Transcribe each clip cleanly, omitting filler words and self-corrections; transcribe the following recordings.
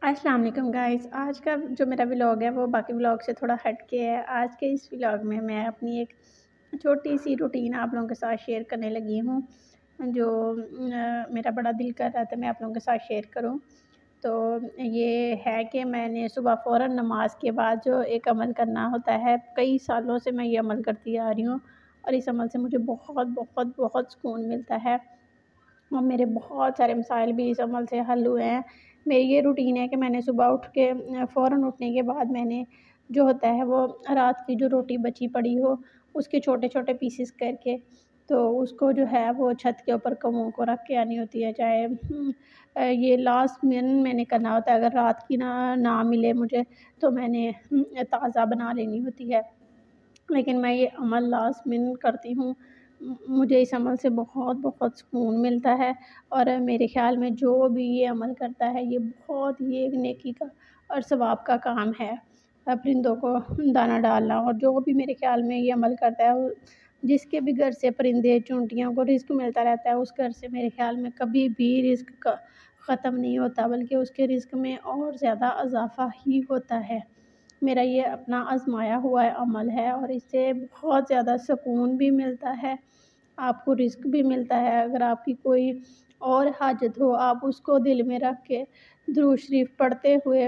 السلام علیکم گائز، آج کا جو میرا ولاگ ہے وہ باقی ولاگ سے تھوڑا ہٹ کے ہے۔ آج کے اس ولاگ میں اپنی ایک چھوٹی سی روٹین آپ لوگوں کے ساتھ شیئر کرنے لگی ہوں، جو میرا بڑا دل کر رہا تھا میں آپ لوگوں کے ساتھ شیئر کروں۔ تو یہ ہے کہ میں نے صبح فوراً نماز کے بعد جو ایک عمل کرنا ہوتا ہے، کئی سالوں سے میں یہ عمل کرتی آ رہی ہوں اور اس عمل سے مجھے بہت بہت بہت سکون ملتا ہے اور میرے بہت سارے مسائل بھی اس عمل سے حل ہوئے ہیں۔ میری یہ روٹین ہے کہ میں نے صبح اٹھ کے فوراً اٹھنے کے بعد میں نے جو ہوتا ہے وہ رات کی جو روٹی بچی پڑی ہو اس کے چھوٹے چھوٹے پیسز کر کے تو اس کو جو ہے وہ چھت کے اوپر کووں کو رکھ کے آنی ہوتی ہے، چاہے یہ لاسٹ میں نے کرنا ہوتا ہے، اگر رات کی نہ ملے مجھے تو میں نے تازہ بنا لینی ہوتی ہے، لیکن میں یہ عمل لازماً کرتی ہوں۔ مجھے اس عمل سے بہت بہت سکون ملتا ہے اور میرے خیال میں جو بھی یہ عمل کرتا ہے یہ بہت ہی ایک نیکی کا اور ثواب کا کام ہے، پرندوں کو دانہ ڈالنا۔ اور جو بھی میرے خیال میں یہ عمل کرتا ہے، جس کے بھی گھر سے پرندے چونٹیوں کو رزق ملتا رہتا ہے، اس گھر سے میرے خیال میں کبھی بھی رزق کا ختم نہیں ہوتا، بلکہ اس کے رزق میں اور زیادہ اضافہ ہی ہوتا ہے۔ میرا یہ اپنا آزمایا ہوا عمل ہے اور اس سے بہت زیادہ سکون بھی ملتا ہے، آپ کو رزق بھی ملتا ہے۔ اگر آپ کی کوئی اور حاجت ہو، آپ اس کو دل میں رکھ کے درود شریف پڑھتے ہوئے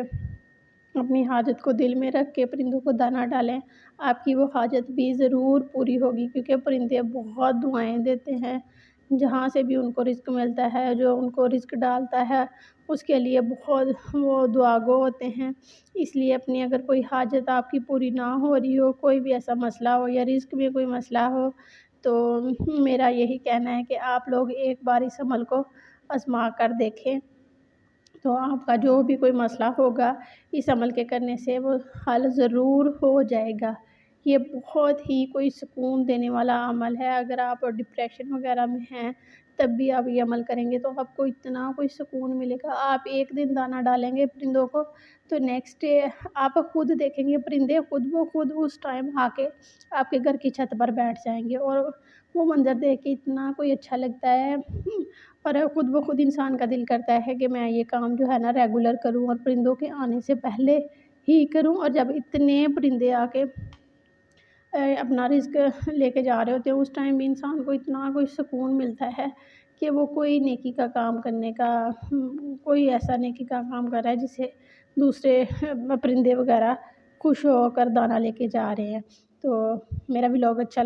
اپنی حاجت کو دل میں رکھ کے پرندوں کو دانہ ڈالیں، آپ کی وہ حاجت بھی ضرور پوری ہوگی، کیونکہ پرندے بہت دعائیں دیتے ہیں۔ جہاں سے بھی ان کو رزق ملتا ہے، جو ان کو رزق ڈالتا ہے اس کے لیے بہت وہ دعا گو ہوتے ہیں۔ اس لیے اپنی اگر کوئی حاجت آپ کی پوری نہ ہو رہی ہو، کوئی بھی ایسا مسئلہ ہو یا رزق میں کوئی مسئلہ ہو، تو میرا یہی کہنا ہے کہ آپ لوگ ایک بار اس عمل کو آزما کر دیکھیں، تو آپ کا جو بھی کوئی مسئلہ ہوگا اس عمل کے کرنے سے وہ حل ضرور ہو جائے گا۔ یہ بہت ہی کوئی سکون دینے والا عمل ہے۔ اگر آپ ڈپریشن وغیرہ میں ہیں تب بھی آپ یہ عمل کریں گے تو آپ کو اتنا کوئی سکون ملے گا۔ آپ ایک دن دانہ ڈالیں گے پرندوں کو تو نیکسٹ ڈے آپ خود دیکھیں گے پرندے خود بخود اس ٹائم آ کے آپ کے گھر کی چھت پر بیٹھ جائیں گے، اور وہ منظر دیکھ کے اتنا کوئی اچھا لگتا ہے اور خود بخود انسان کا دل کرتا ہے کہ میں یہ کام جو ہے نا ریگولر کروں اور پرندوں کے آنے سے پہلے ہی کروں۔ اور جب اتنے پرندے آ کے اپنا رزق لے کے جا رہے ہوتے ہیں اس ٹائم بھی انسان کو اتنا کوئی سکون ملتا ہے کہ وہ کوئی نیکی کا کام کرنے کا کوئی ایسا نیکی کا کام کر رہا ہے جسے دوسرے پرندے وغیرہ خوش ہو کر دانہ لے کے جا رہے ہیں۔ تو میرا ولاگ اچھا